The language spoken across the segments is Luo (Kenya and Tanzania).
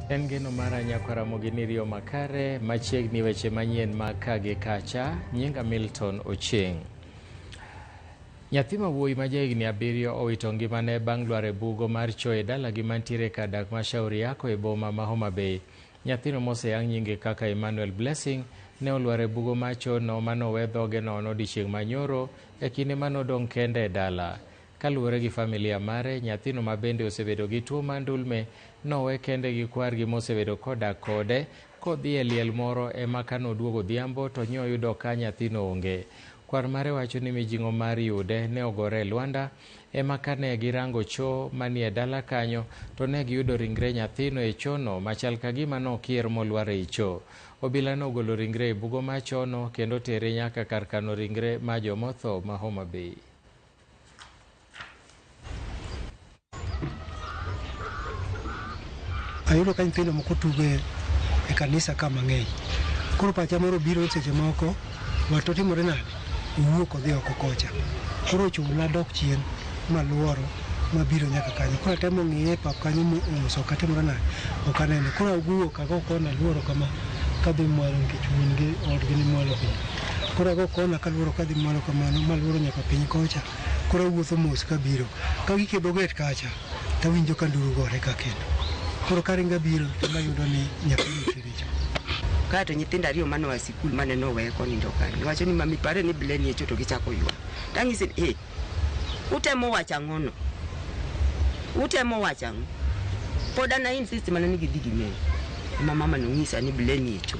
En geno mara Nyakaramogi ni Rio Makare, machiegni weche manyien mag kage kacha. Nyinga Milton Ocheng. Nyathi ma wuoyi ma jahigni 7 owito ngimane bang' lwar e bugo mar choo e dalagi mantiere kadak ma Shauri Yako e boma ma Homa Bay. Nyathino moseyang nyinge kaka Emmanuel Blessing ne olwar e bugo mar choo no manowe dhoge nono odiechieng' manyoro e kinde manodong' kende e dala. Kaluwore gi familia mare, nyathino ma bende osebedo gi tuo mar ndulme nowe kende gi kwargi mosebedo kodak kode kodhi e liel moro ema kanoduogo odhiambo to nyoyudo ka nyathino onge. Kwar mare wacho ni mijing'o mar yude ne ogore e lwanda ema kane girango choo manie dala kanyo to ne giyudo ringre nyathino e chono machal ka gima nokier molwar e choo. Obila nogolo ringre e bugo mar chono kendo tere nyaka kar kano ringre ma jomotho ma Homa Bay. Ayudo ka nyithindo moko tugo e kanisa ka mang'eny. Koro pacha moro biro seche moko wato timore nade owuok odhi oko kocha. Koro chula dok chien maluoro mabiro nyaka kanyo. Koro atemo ng'iye pap kanyo moso katimore nade ok anene. Koro awuok ago kona luoro kama kadhi mwalo nikech wuon gi odgi ni mwalo piny. Koro ago kona kaluoro kadhi mwalo kamano maluoro nyaka piny kocha. Koro awuotho mos kabiro. Ka gikidho get kacha tawinjo ka nduru gore ka kendo. Koro karinga biro mayudo ni nyathino chiricho. Kato nyithindo 2 mane wa sikul mane nowe konindo kanyo. Wacho ni mami pare ni Bleni e choo to gichako ywa. Tang'isi utemo wacho ang'ono. Utemo wacho ang'o. Pod ana insist mana ni gidhi gime. Mama nong'isa ni Bleni e choo.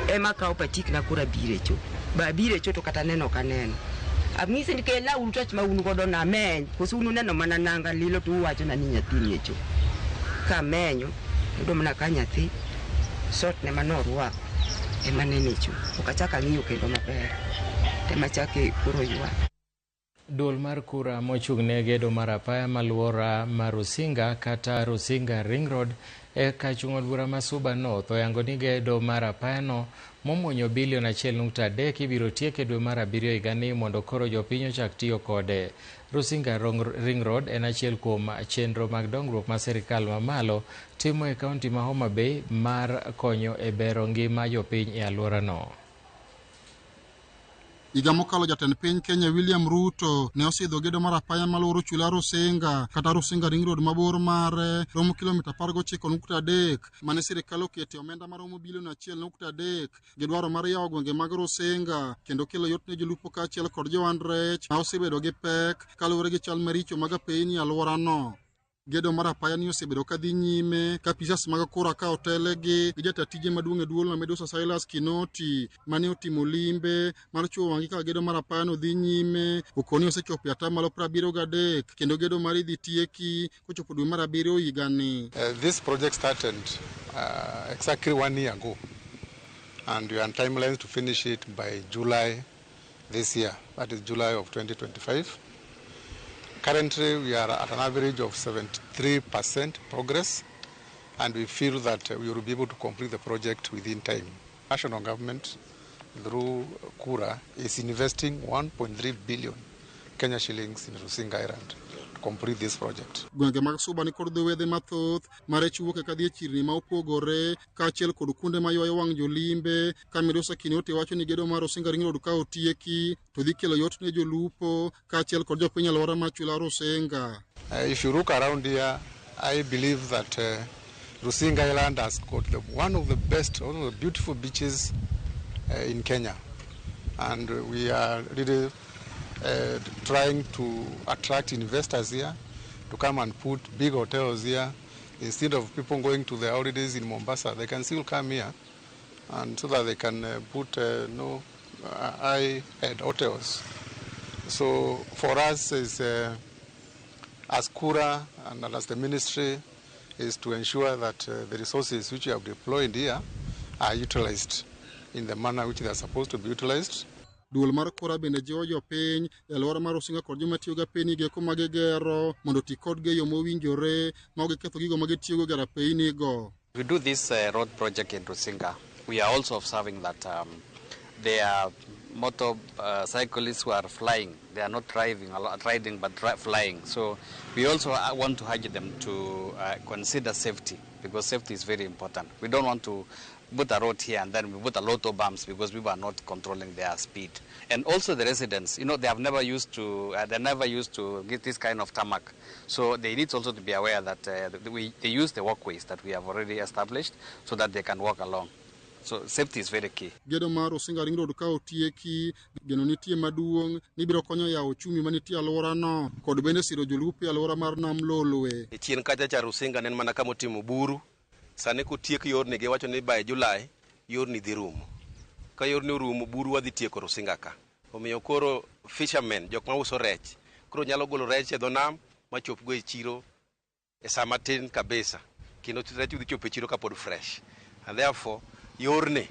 Ema kawo patik na kura bire choo. Ba bire choo to kata neno kaneno. Abng'isi ni kela utach ma unu godo na meny. Koso unu neno mana nanga lilo to uwacho na ni nyathini e choo. Ka menyo yudo mana ka nyathi sot ne manorwako ema nene choo. Okachaka ng'iyo kendo maber. Tema chake kuro ywa. Duol mar kura mochung'ne gedo mar apaya maluora mar Rusinga kata Rusinga Ring Road e kachung'o bura ma Suba North oyango ni gedo mar apayano momuonyo bilion 1.3 ibiro tiek e dwe mar 7 higani mondo koro jopiny ochak tiyo kode. Rusinga Ring Road en achiel kuom chenro mag dongruok ma sirikal mamalo timo e kaunti ma Homa Bay mar konyo e bero ngima jopiny e alworano. Higa mokalo jatend piny Kenya William Ruto ne osidho gedo mar apaya maluoro chula Rusinga kata Rusinga Ring Road mabor mar romo kilomita 19.3 mane sirikal okete omenda maromo bilion 1.3 gi dwaro mar yawo gwenge mag Rusinga kendo kelo yot ne jolupo kaachiel kod joand rech ma osebedo gi pek kaluwore gi chal maricho mag apeyni e alworano. Gedo mar apaya ni osebedo kadhi nyime ka pisas mag kura ka otelegi gi jatatije maduong' e duol Medusa Silas Kinoti mane otimo limbe mar chuo wangi ka gedo mar apaya no dhi nyime okoni osechopo atamalo 73 kendo gedo mar idhi tieki kochopo dwe mar 7 higani. This project started exactly 1 year ago and we are on timelines to finish it by July this year, that is July of 2025. Currently, we are at an average of 73% progress, and we feel that we will be able to complete the project within time. National government, through Kura, is investing 1.3 billion Kenya shillings in Rusinga Island to complete this project. Gwenge mag Suba ni kod wedhe mathoth mare chuoke kadhi e chirni ma opogore kaachiel kod kuonde ma ywayo wang' jolimbe ka Medusa Kinoti wacho ni gedo mar Rusinga Ring Road ka otieki to dhi kelo yot ne jolupo kaachiel kod jopiny alwora mar chula Rusinga. If you look around here, I believe that Rusinga Island has got one of the best, one of the beautiful beaches in Kenya, and we are really trying to attract investors here to come and put big hotels here. Instead of people going to their holidays in Mombasa, they can still come here, and so that they can put high-end hotels. So for us, as Kura and as the ministry, is to ensure that the resources which we have deployed here are utilized in the manner which they are supposed to be utilized. Duol mar Kura bende jiwo jopiny e alwora mar Rusinga kod joma tiyo ga peyni geko ma gigero mondo ti kodgi e yo mowinjore ma ok giketho gigo ma gitiyogo gara peynigo. We do this road project in Rusinga. We are also observing that there are motorcyclists who are flying. They are not riding, but flying. So we also want to urge them to consider safety, because safety is very important. We don't want to put a road here and then we put a lot of bumps because people are not controlling their speed. And also the residents, they have never used to, get this kind of tarmac. So they need also to be aware that they use the walkways that we have already established so that they can walk along. So safety is very key. Gedo mar Osinga Ring Road ka otieki, geno nitie maduong' ni biro konyo yawo chumi manitie alwora no kod bende siro jolupe alwora mar Nam Lolwe. Chien kacha cha Rusinga nen mana kama otimo buru. Sane kotiek yorni giwacho ni by July yorni dhi rumo. Ka yorni orumo buru wadhi tieko Rusinga ka. Omiyo koro fishermen, jok ma uso rech, koro nyalo golo rech e dho nam machop go e chiro e saa matin kabisa. Kendo rech udhi chopo e chiro kapod fresh. And therefore yorni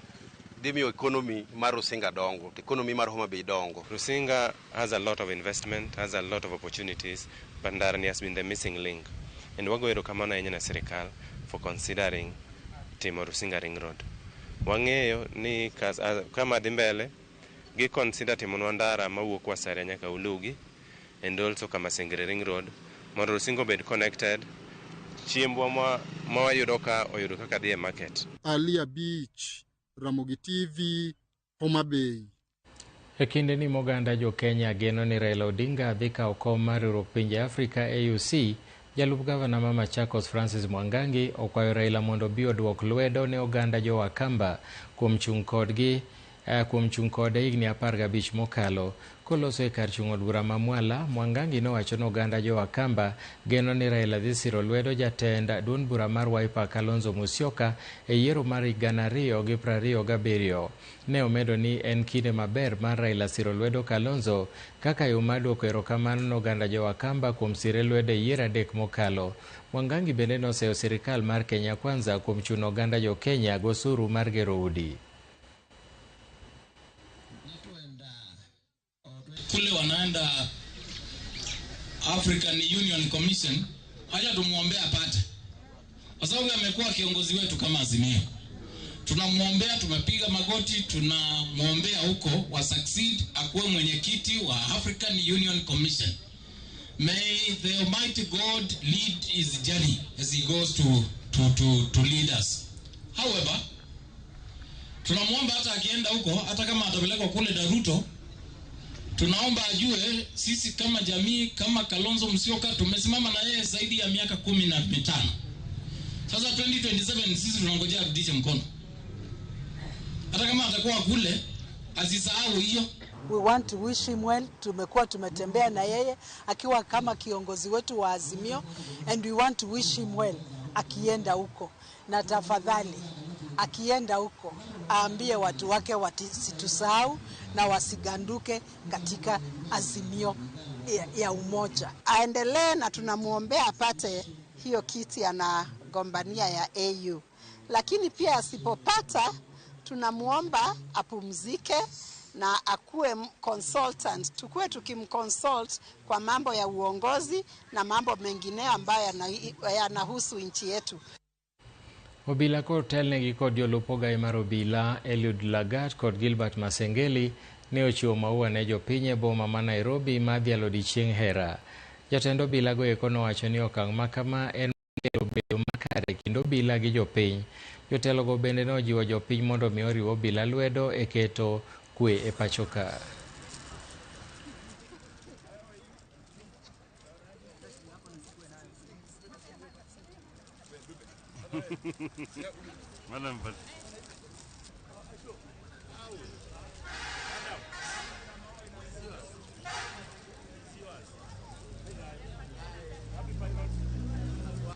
dhi miyo economy mar Rusinga dongo, economy mar Homa Bay dongo. Rusinga has a lot of investment, has a lot of opportunities, but Ndarani has been the missing link. And wago erokamano ahinya na sirikal for considering timo Rusinga Ring Road. Wang'eyo ni kama dhi mbele gi consider timo ndara mawuok kwa Sare nyaka Ulugi, and also kama Sengere Ring Road mondo Rusinga bed connected. Chiembwa mawayudo ka oyudo kaka dhi e market. Alia Beach, Ramogi TV, Homa Bay. E kinde ni moganda jo Kenya geno ni Raila Odinga dhi kawo kom mar riwruok pinje Afrika AUC, jalup gavana ma Machakos Francis Mwangangi okwayo Raila mondo bi odwok lwedo ne oganda jo Wakamba kuom chung kode higni 15 mokalo koloso e kar chung od bura ma Mwala. Mwangangi nowacho ni oganda jo Wakamba geno ni Raila dhi siro lwedo jatend duond bura mar Wiper Kalonzo Musyoka e yiero mar 2027. Ne omedo ni en kinde maber mar Raila siro lwedo Kalonzo kaka yo mar duoko erokamano ne oganda jo Wakamba kuom sire lwedo e yiero 3 mokalo. Mwangangi bende noseyo sirikal mar Kenya Kwanza kuom chuno oganda jo Kenya gosuru mar gero udi. Kule wanaenda African Union Commission, haja tumuombea apate. Kwa sababu amekuwa kiongozi wetu kama Azimio. Tunamuombea, tumepiga magoti, tunamuombea huko wa succeed akuwe mwenyekiti wa African Union Commission. May the Almighty God lead his journey as he goes to lead us. However, tunamuomba hata akienda huko, hata kama atapelekwa kule Daruto, tunaomba ajue sisi kama jamii, kama Kalonzo Musyoka tumesimama na yeye zaidi ya miaka 15. Sasa 2027 sisi tunangojea arudishe mkono. Hata kama atakuwa kule asisahau hiyo. We want to wish him well. Tumekuwa tumetembea na yeye akiwa kama kiongozi wetu wa Azimio, and we want to wish him well akienda huko. Na tafadhali akienda huko aambie watu wake wasitusahau na wasiganduke katika Azimio ya umoja. Aendelee na tunamuombea apate hiyo kiti anagombania ya AU. Lakini pia asipopata tunamuomba apumzike na akuwe consultant. Tukue tukimconsult kwa mambo ya uongozi na mambo mengine ambayo yanahusu nchi yetu. Obila kod telnegi kod jolup ogai mar obila Eliud Lagat kod Gilbert Masengeli ne ochiwo maua ne jopiny e boma ma Nairobi ma dhialo odiechieng' hera. Jatend obila go eko nowacho ni okang' ma kama en bedo makare kind obila gi jopiny. Jotelo go bende nojiwo jopiny mondo mi oriw obila lwedo e keto kwe e pacho ka.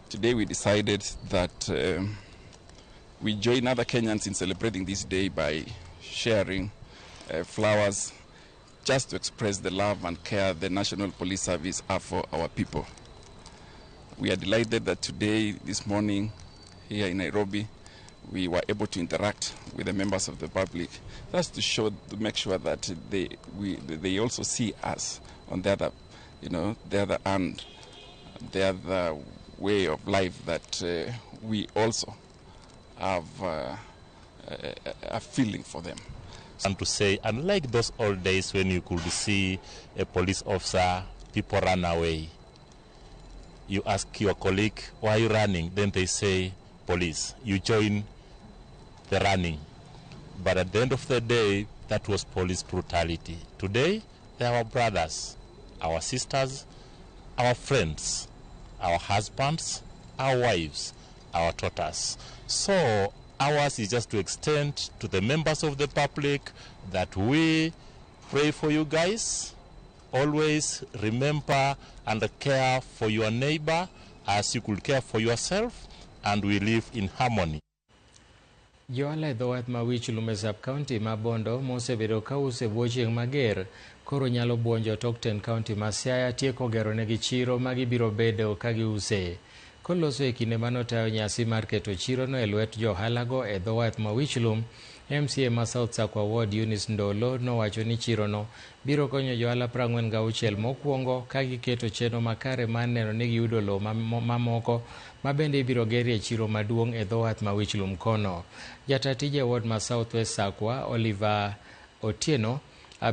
Today we decided that we join other Kenyans in celebrating this day by sharing flowers just to express the love and care the National Police Service have for our people. We are delighted that today, this morning, here in Nairobi, we were able to interact with the members of the public. That's to make sure that they also see us on the other, the other end, the other way of life that we also have a feeling for them. And to say, unlike those old days when you could see a police officer, people run away. You ask your colleague, why are you running? Then they say, police. You join the running. But at the end of the day, that was police brutality. Today, they are our brothers, our sisters, our friends, our husbands, our wives, our daughters. So ours is just to extend to the members of the public that we pray for you guys. Always remember and care for your neighbor as you could care for yourself, and we live in harmony. Joala dhowath ma wich lume sub-county ma Bondo mosebedo ka use bwo chieng' mager koro nyalo buonjo Tokten County ma Siaya tieko gero negi chiro ma gibiro bedo ka giuse. Koloso e kinde manotayo nyasi mar keto chirono e lwet johalago e dhowath ma Wichlum, MCA ma South Sakwa Ward Eunice Ndolo nowacho ni chirono biro konyo johala 46 mokwongo ka giketo chenro makare mar neno ni giyudo lowo mamoko ma bende ibiro gerie chiro maduong' e dhowath ma Wichlum kono. Jata tije Ward ma South West Sakwa Oliver Otieno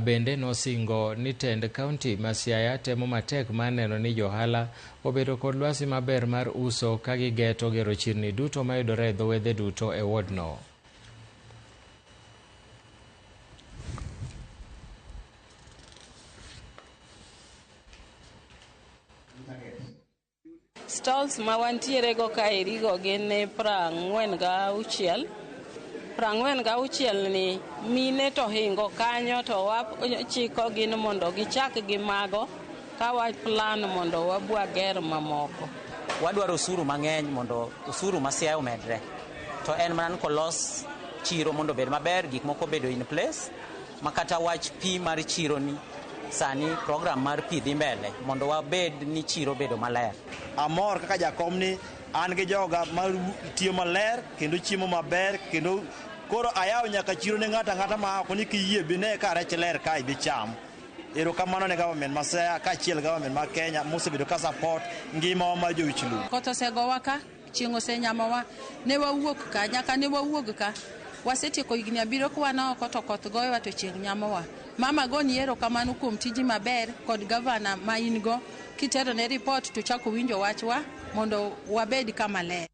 bende nosingo ni tend kaunti ma Siaya temo matek mar neno ni johala obedo kod lwasi maber mar uso ka gigeto gero chirni duto mayudore e dhowedhe duto e wardno. Stalls ma wantiere go kaeri go gin 46. 46 ni mine to hingo kanyo to wachiko gin mondo gichak gi mago ka wa plan mondo wabwa ger mamoko. Wadwaro osuru mang'eny mondo osuru ma Siaya omedre. To en mana kolos chiro mondo bed maber, gik moko bedo in place, makata wach pi mar chiro ni sani program mar pi dhi mbele mondo wabed ni chiro bedo maler. Amor kaka jakom ni an gi joga ma tiyo maler kendo chiemo maber kendo koro ayawo nyaka chiro ne ng'ata ma ako ni kiyie bine ka rech ler ka ibi cham. Erokamano ne government ma Siaya kaachiel government ma Kenya mosebedo ka support ngima ma jo-Wichlum. Koth osegowa ka, chieng' osenyamowa, ne wawuok ka, nyaka ne wawuog ka. Wasetieko higni 7 ka wan oko to koth goyowa to chieng' nyamowa. Mama goni erokamano kuom tiji maber kod gavana ma in go kitero ne report to chako winjo wachwa mondo wabed kama ler.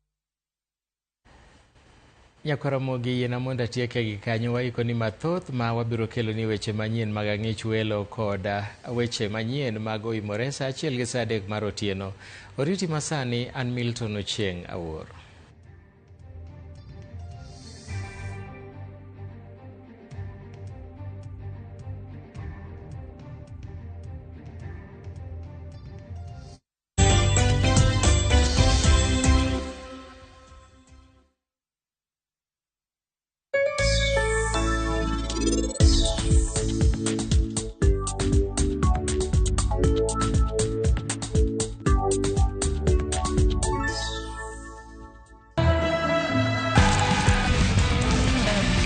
Nyakaramogi yena mondo atieke gi kanyo waiko ni mathoth ma wabiro kelo ni weche manyien mag ang'ich welo kod weche manyien mag oimore sa 1 gi sa 3 mar otieno. Oriti masani an Milton Ochieng' Awuor.